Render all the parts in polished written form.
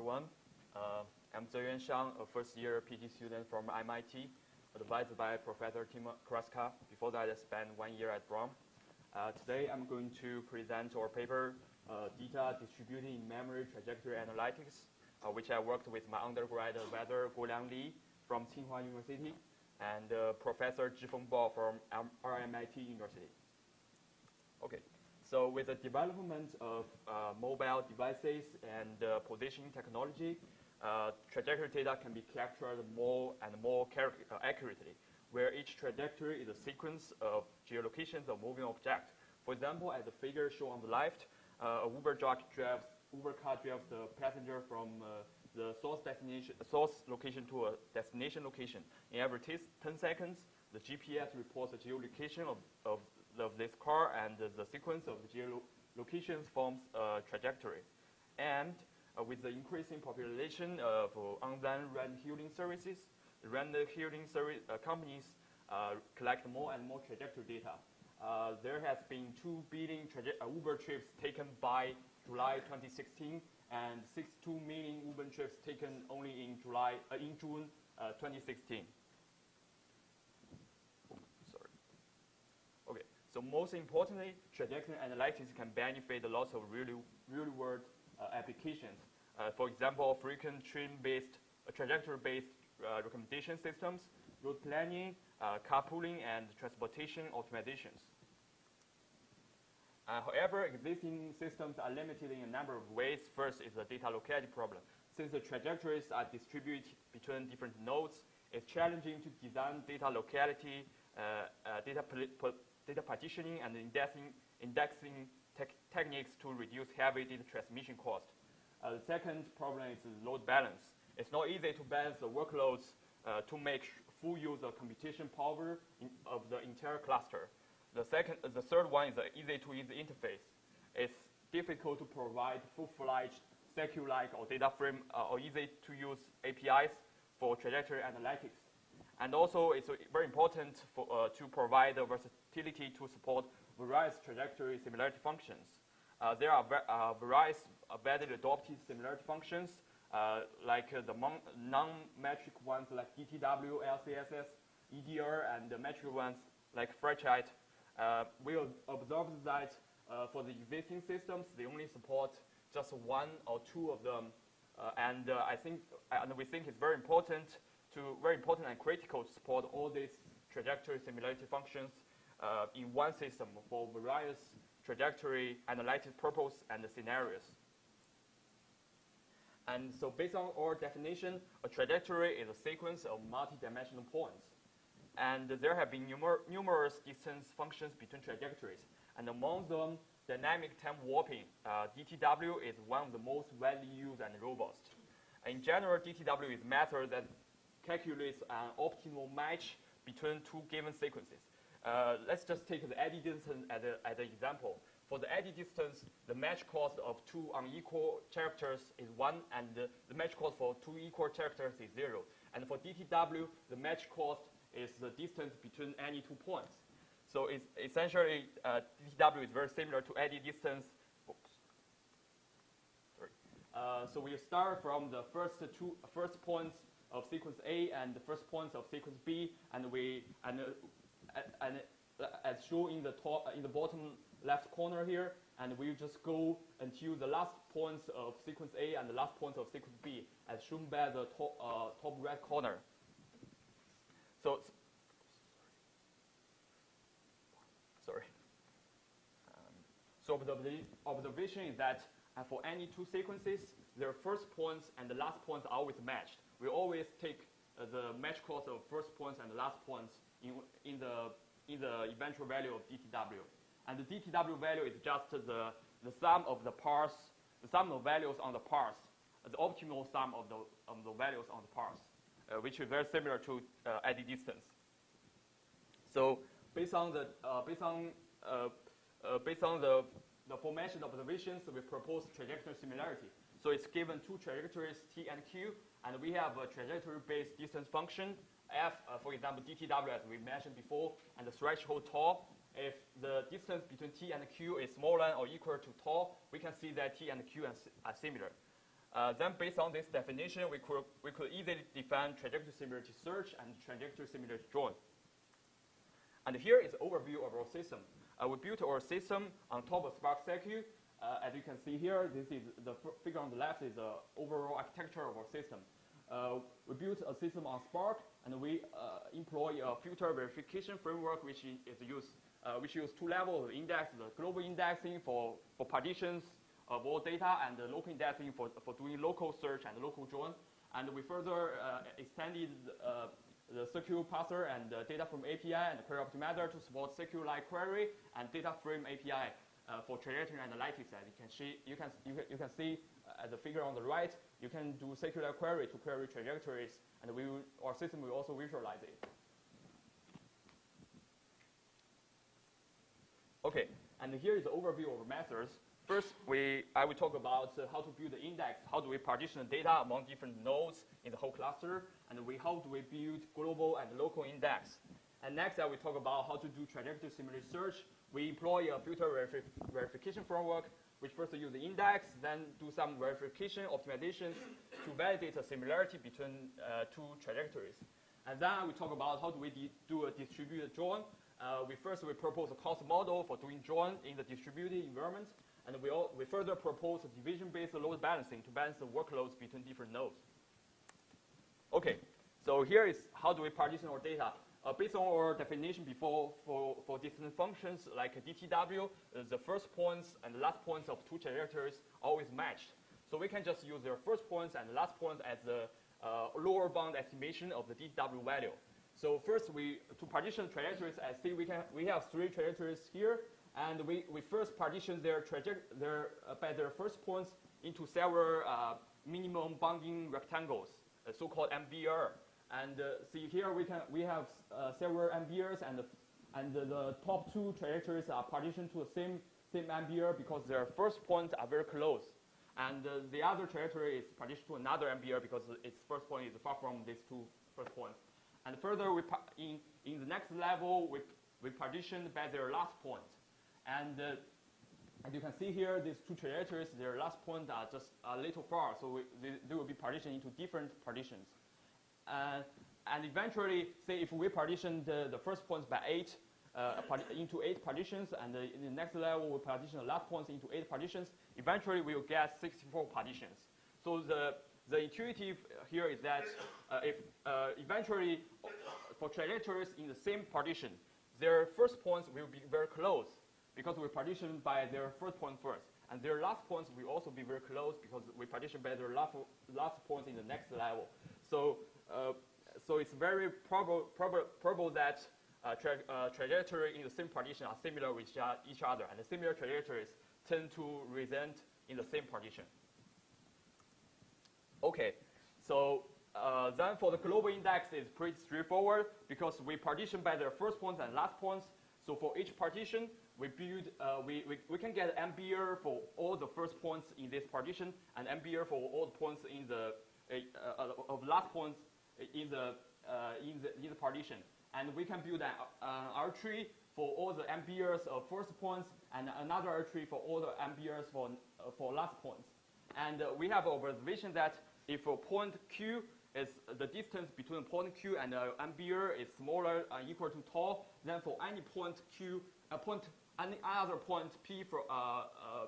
everyone. I'm Zeyuan Shang, a first-year PhD student from MIT, advised by Professor Tim Kraska. Before that, I spent 1 year at Brown. Today, I'm going to present our paper, DITA Distributed In-Memory Trajectory Analytics, which I worked with my undergrad advisor Guoliang Li from Tsinghua University and Professor Zhifeng Bao from RMIT University. Okay. So with the development of mobile devices and positioning technology, trajectory data can be captured more and more accurately, where each trajectory is a sequence of geolocations of moving objects. For example, as the figure shown on the left, a Uber car drives the passenger from the source location to a destination location. In every 10 seconds, the GPS reports the geolocation of this car, and the sequence of the geolocations forms a trajectory. And with the increasing population of online ride-hailing services, the ride-hailing companies collect more and more trajectory data. There has been 2 billion Uber trips taken by July 2016, and 62 million Uber trips taken only in June 2016. So most importantly, trajectory analytics can benefit a lot of real-world applications. For example, frequent train-based, trajectory-based recommendation systems, route planning, carpooling, and transportation optimizations. However, existing systems are limited in a number of ways. First is the data locality problem. Since the trajectories are distributed between different nodes, it's challenging to design data locality, data partitioning, and indexing techniques to reduce heavy data transmission cost. The second problem is load balance. It's not easy to balance the workloads to make full use of computation power of the entire cluster. The third one is the easy-to-use interface. It's difficult to provide full-fledged SQL-like or data frame or easy-to-use APIs for trajectory analytics. And also, it's very important to provide the versatility to support various trajectory similarity functions. There are various badly adopted similarity functions, like the non-metric ones like DTW, LCSS, EDR, and the metric ones like Frechite. We observed that for the existing systems, they only support just 1 or 2 of them, and we think it's very important and critical to support all these trajectory similarity functions in one system for various trajectory analytic purposes and scenarios. And so based on our definition, a trajectory is a sequence of multi-dimensional points. And there have been numerous distance functions between trajectories. And among them, dynamic time warping, DTW, is one of the most widely used and robust. In general, DTW is a method that calculates an optimal match between 2 given sequences. Let's just take the eddy distance as an example. For the eddy distance, the match cost of 2 unequal characters is 1, and the match cost for 2 equal characters is 0. And for DTW, the match cost is the distance between any 2 points. So it's essentially, DTW is very similar to eddy distance. So we start from the first points of sequence A and the first points of sequence B, and as shown in the bottom left corner here, and we just go until the last points of sequence A and the last points of sequence B, as shown by the top right corner. So, so the observation is that for any 2 sequences, their first points and the last points are always matched. We always take the match cost of first points and the last points in the eventual value of DTW. And the DTW value is just the sum of the parse, the sum of values on the parse, the optimal sum of the values on the parse, which is very similar to eddy distance. So based on the formation observations, we propose trajectory similarity. So it's given 2 trajectories T and Q, and we have a trajectory-based distance function f, for example, DTW as we mentioned before, and the threshold tau. If the distance between T and Q is smaller than or equal to tau, we can see that T and Q are similar. Then based on this definition, we could easily define trajectory similarity search and trajectory similarity join. And here is an overview of our system. We built our system on top of Spark CQ. As you can see here, this is the figure on the left is the overall architecture of our system. We built a system on Spark, and we employ a filter verification framework which use two levels of index: the global indexing for partitions of all data, and the local indexing for doing local search and local join. And we further extended the CQ parser and data from API and query optimizer to support CQ-like query and data frame API for trajectory analytics. As you can see at the figure on the right, you can do CQ-like query to query trajectories, and our system will also visualize it. Okay, and here is the overview of methods. First, I will talk about how to build the index. How do we partition the data among different nodes in the whole cluster? And how do we build global and local index? And next, I will talk about how to do trajectory similarity search. We employ a filter verification framework, which first use the index, then do some verification optimizations to validate a similarity between two trajectories. And then I will talk about how do we do a distributed join. We propose a cost model for doing join in the distributed environment. And we further propose a division-based load balancing to balance the workloads between different nodes. Okay, so here is how do we partition our data. Based on our definition before for different functions like DTW, the first points and the last points of two trajectories always matched. So we can just use their first points and last points as the lower bound estimation of the DTW value. So first, to partition trajectories, as see we have three trajectories here. And we first partition by their first points into several minimum bounding rectangles, so-called MBR. And see here we have several MBRs, and the top two trajectories are partitioned to the same MBR because their first points are very close. And the other trajectory is partitioned to another MBR because its first point is far from these two first points. And further, in the next level, we partition by their last point. And as you can see here, these two trajectories, their last points are just a little far, so they will be partitioned into different partitions. And eventually, say if we partition the first points by into 8 partitions, and in the next level we partition the last points into 8 partitions, eventually we will get 64 partitions. So the intuitive here is that if eventually for trajectories in the same partition, their first points will be very close, because we partition by their first point first. And their last points will also be very close because we partition by their last points in the next level. So it's very probable that trajectory in the same partition are similar with each other, and the similar trajectories tend to result in the same partition. Okay, so then for the global index, it's pretty straightforward because we partition by their first points and last points. So for each partition, we build we can get MBR for all the first points in this partition and MBR for all the points in the of last points in the partition, and we can build an R tree for all the MBRs of first points and another R tree for all the MBRs for last points. And we have observation that if a point Q is the distance between point Q and MBR is smaller or equal to tau, then for any point Q, any other point P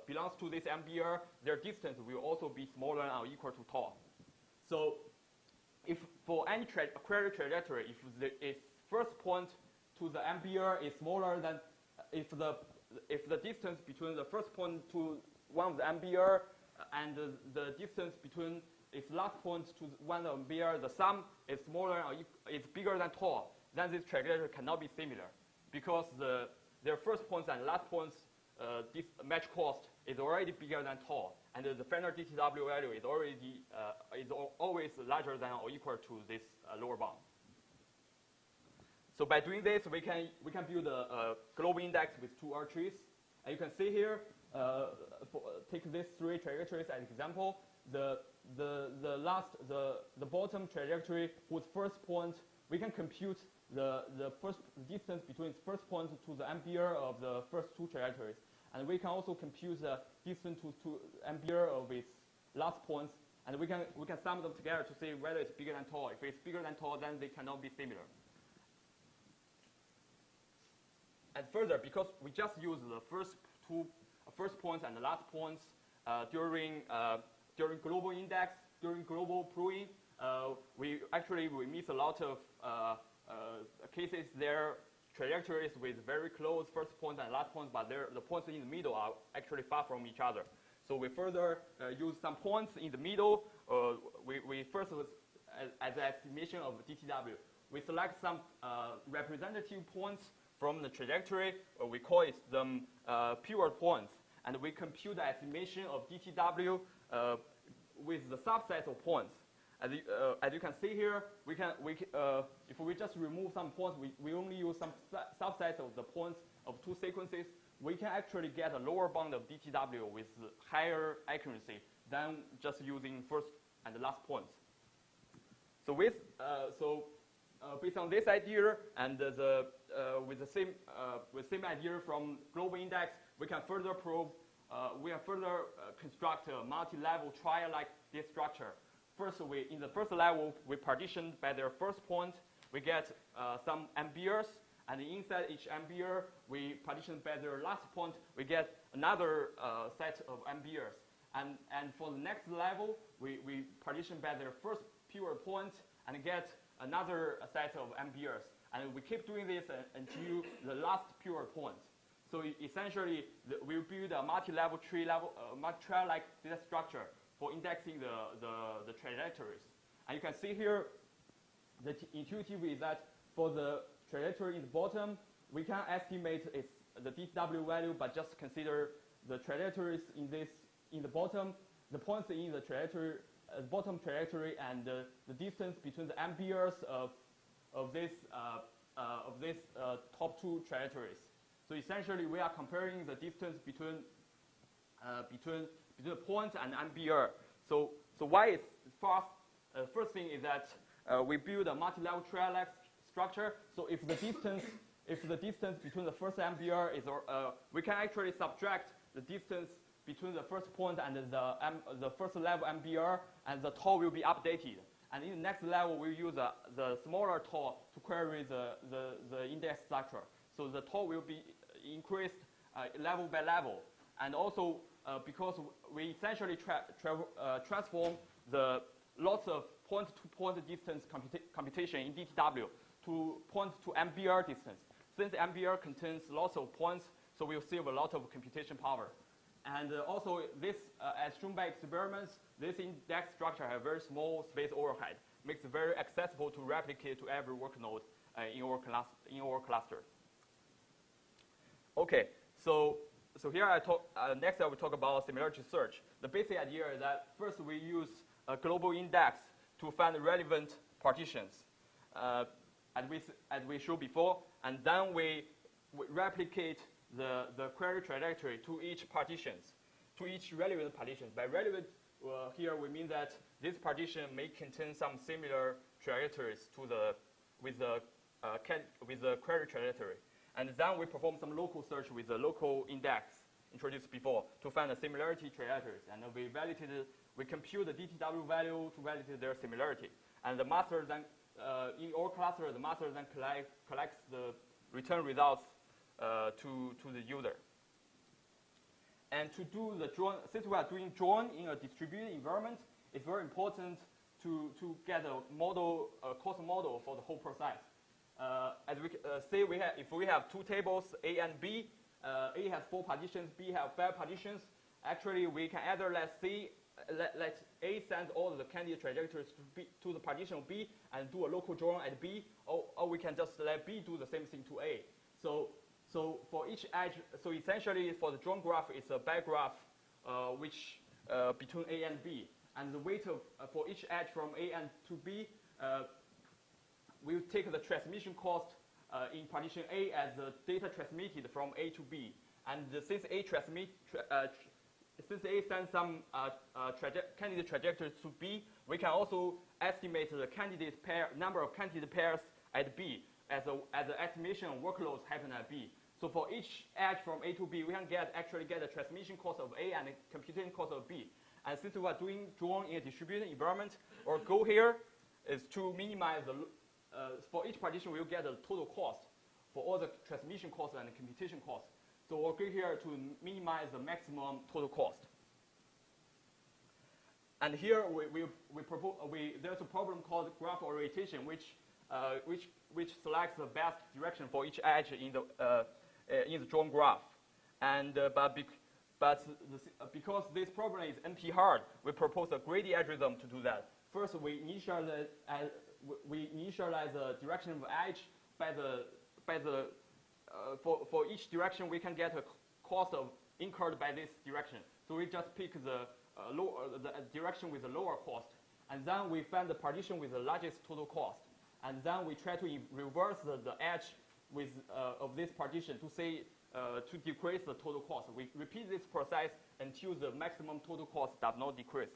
belongs to this MBR, their distance will also be smaller or equal to tau. So if for any query trajectory, if first point to the MBR is smaller than if the distance between the first point to one of the MBR and the distance between its last point to one of the MBR, the sum is smaller or is bigger than tau, then this trajectory cannot be similar because their first points and last points match cost is already bigger than tau, and the final DTW value is always larger than or equal to this lower bound. So by doing this, we can build a global index with 2 R trees. And you can see here, take these 3 trajectories as example. The bottom trajectory whose first point, we can compute the distance between its first point to the MBR of the first 2 trajectories. And we can also compute the distance to MBR of its last points And we can sum them together to see whether it's bigger than tall. If it's bigger than tall, then they cannot be similar. And further, because we just use the first points and the last points during global index, during global proving, we miss a lot of cases. Their trajectories with very close first point and last point, but the points in the middle are actually far from each other. So we further use some points in the middle. We first, as an estimation of DTW, we select some representative points from the trajectory. We call it them pivot points, and we compute the estimation of DTW with the subset of points. As you can see here, if we just remove some points, we only use some subsets of the points of two sequences, we can actually get a lower bound of DTW with higher accuracy than just using first and the last points. So based on this idea and with the same idea from global index, we can further prove, construct a multi-level trial-like this structure. First, in the first level, we partitioned by their first point. We get some MBRs, and inside each MBR, we partitioned by their last point. We get another set of MBRs. And for the next level, we partition by their first pivot point and get another set of MBRs. And we keep doing this until the last pivot point. So essentially, we build a multi-level tree-like data structure for indexing the trajectories. And you can see here, the intuitive is that for the trajectory in the bottom, we can estimate the DTW value, but just consider the trajectories in the bottom, the points in the trajectory, bottom trajectory, and the distance between the MBRs of this top two trajectories. So essentially, we are comparing the distance between the point and MBR. So why it's fast? First thing is that we build a multi-level trial-like structure. So if the distance between the first MBR is, we can actually subtract the distance between the first point and the first level MBR, and the tau will be updated. And in the next level, we use the smaller tau to query the index structure. So the tau will be increased level by level. And also, because we essentially transform the lots of point-to-point distance computation in DTW to point-to-MBR distance. Since MBR contains lots of points, so we'll save a lot of computation power. And also, this, as shown by experiments, this index structure has very small space overhead, makes it very accessible to replicate to every work node in our cluster. Okay, so here next I will talk about similarity search. The basic idea is that first we use a global index to find relevant partitions, as we showed before, and then we replicate the query trajectory to each relevant partitions. By relevant, here we mean that this partition may contain some similar trajectories with the query trajectory. And then we perform some local search with the local index introduced before to find the similarity trajectories. And we compute the DTW value to validate their similarity. And the master then, in our cluster, the master then collects the return results to the user. And to do the join, since we are doing join in a distributed environment, it's very important to get a model, a cost model for the whole process. As we say, if we have two tables, A and B, A has 4 partitions, B has 5 partitions. Actually, we can either let A send all the candidate trajectories to the partition of B and do a local join at B, or we can just let B do the same thing to A. So for each edge, so essentially for the join graph, it's a bar graph which between A and B, and the weight for each edge from A and to B. We'll take the transmission cost in partition A as the data transmitted from A to B. And since A sends some candidate trajectories to B, we can also estimate the number of candidate pairs at B as the estimation of workloads happen at B. So for each edge from A to B, we can actually get the transmission cost of A and the computation cost of B. And since we are drawing in a distributed environment, our goal here is to minimize the, for each partition we'll get the total cost for all the transmission costs and the computation costs. So our goal here to minimize the maximum total cost. And here there's a problem called graph orientation, which selects the best direction for each edge in the drawn graph. And because this problem is NP hard, we propose a greedy algorithm to do that. First, we initialize the direction of edge for each direction we can get a cost of incurred by this direction. So we just pick the direction with the lower cost, and then we find the partition with the largest total cost, and then we try to reverse the edge of this partition to say to decrease the total cost. We repeat this process until the maximum total cost does not decrease.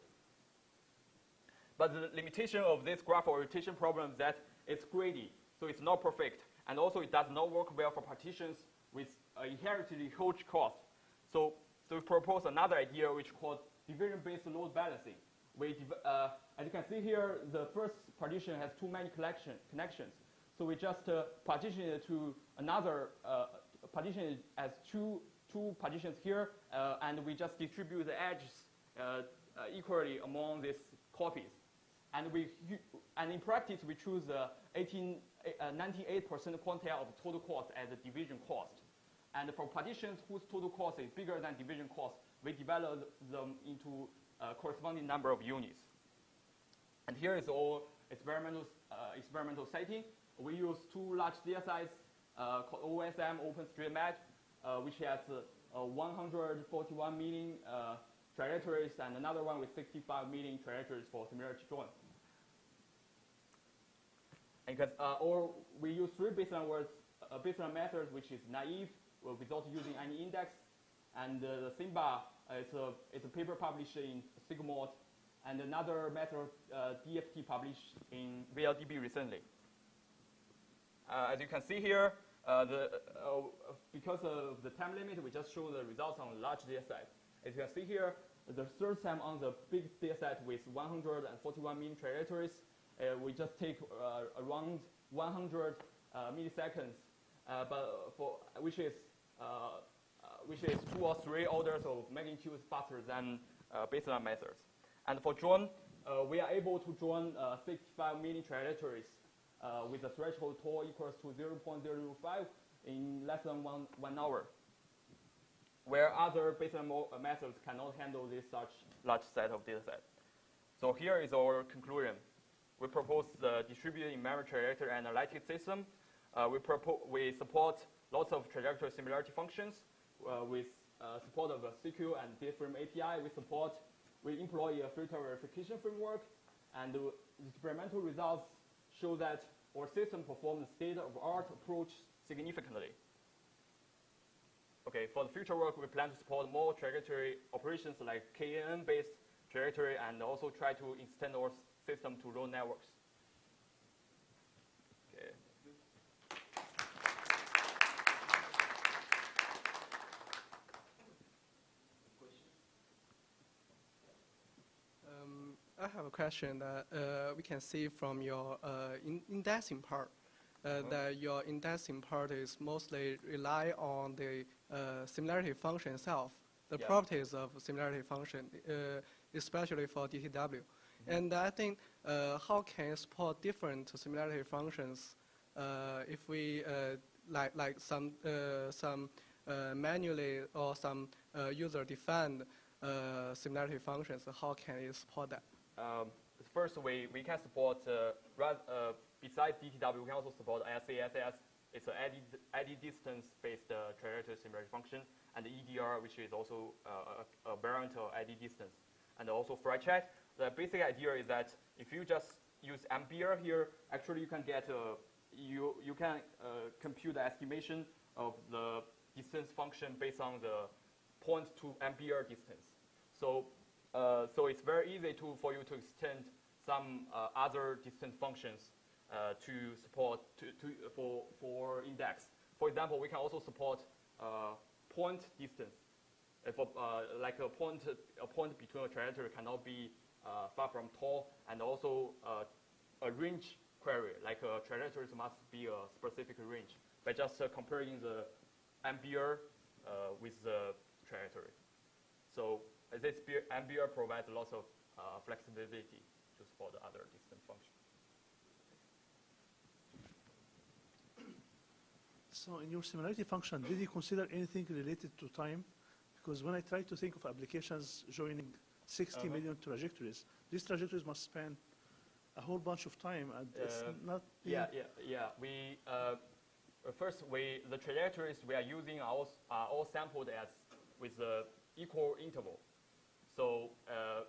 But the limitation of this graph orientation problem is that it's greedy, so it's not perfect, and also it does not work well for partitions with inherently huge cost. So we propose another idea which is called division-based load balancing. As you can see here, the first partition has too many connections. So we just partition it to another partition as two partitions here, and we just distribute the edges equally among these copies. And in practice, we choose 98% quantile of total cost as the division cost. And for partitions whose total cost is bigger than division cost, we develop them into a corresponding number of units. And here is all experimental setting. We use two large DSIs called OSM, OpenStreetMap, which has 141 million trajectories and another one with 65 million trajectories for similarity join. And or we use three baseline methods, which is naive, without using any index. And the SIMBA is a paper published in SIGMOD, and another method, DFT, published in VLDB recently. As you can see here, because of the time limit, we just show the results on the large dataset. As you can see here, the third time on the big dataset with 141 million trajectories, we just take around 100 milliseconds, which is 2 or 3 orders of magnitude faster than baseline methods. And for drone, we are able to drone 65 million trajectories with a threshold tau equals to 0.005 in less than one hour, where other baseline methods cannot handle this such large set of data set. So here is our conclusion. We propose the distributed in-memory trajectory analytic system. We support lots of trajectory similarity functions with support of a CQ and DFrame API. We employ a filter verification framework, and the experimental results show that our system performs the state-of-art approach significantly. Okay, for the future work, we plan to support more trajectory operations like KNN-based trajectory, and also try to extend our system to road networks. Okay. I have a question that we can see from your indexing part, that your indexing part is mostly rely on the similarity function itself, the properties of similarity function, especially for DTW. Mm-hmm. And I think how can you support different similarity functions if we like some manually or some user-defined similarity functions? How can you support that? First, we can support, besides DTW, we can also support SAS. It's an eddy distance-based trajectory similarity function, and the EDR, which is also a variant of eddy distance, and also FryChat. The basic idea is that if you just use ampere here, actually you can get you can compute the estimation of the distance function based on the point to ampere distance. So it's very easy for you to extend some other distance functions to support for index. For example, we can also support point distance. if like a point between a trajectory cannot be far from tall, and also a range query, like trajectories must be a specific range by just comparing the MBR with the trajectory. So this MBR provides lots of flexibility to support the other distance functions. So in your similarity function, did you consider anything related to time? Because when I try to think of applications joining 60 million trajectories, these trajectories must span a whole bunch of time, and it's not. Yeah. We first the trajectories we are using are all sampled as with the equal interval. So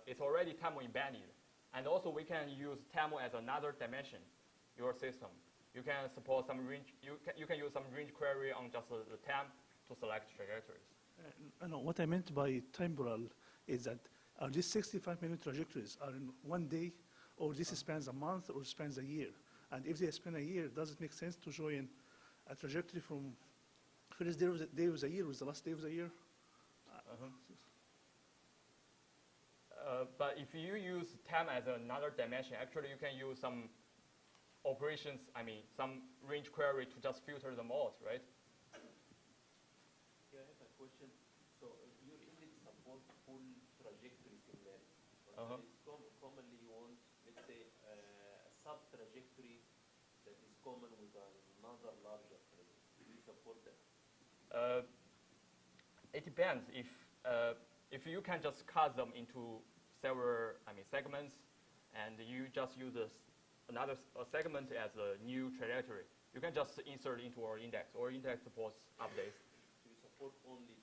it's already time embedded, and also we can use time as another dimension. Your system, you can support some range. You can use some range query on just the time to select trajectories. No, what I meant by temporal is that are these 65-minute trajectories are in one day, or this spans a month, or spans a year? And if they span a year, does it make sense to join a trajectory from first day of the year with the last day of the year? But if you use time as another dimension, actually you can use some operations, some range query to just filter them out, right? Yeah, I have a question. So your index supports full trajectory similarity. But commonly you want, let's say, a sub-trajectory that is common with another larger trajectory. Do you support that? It depends. If you can just cut them into several segments, and you just use another segment as a new trajectory, you can just insert into our index. Our index supports updates. So you support only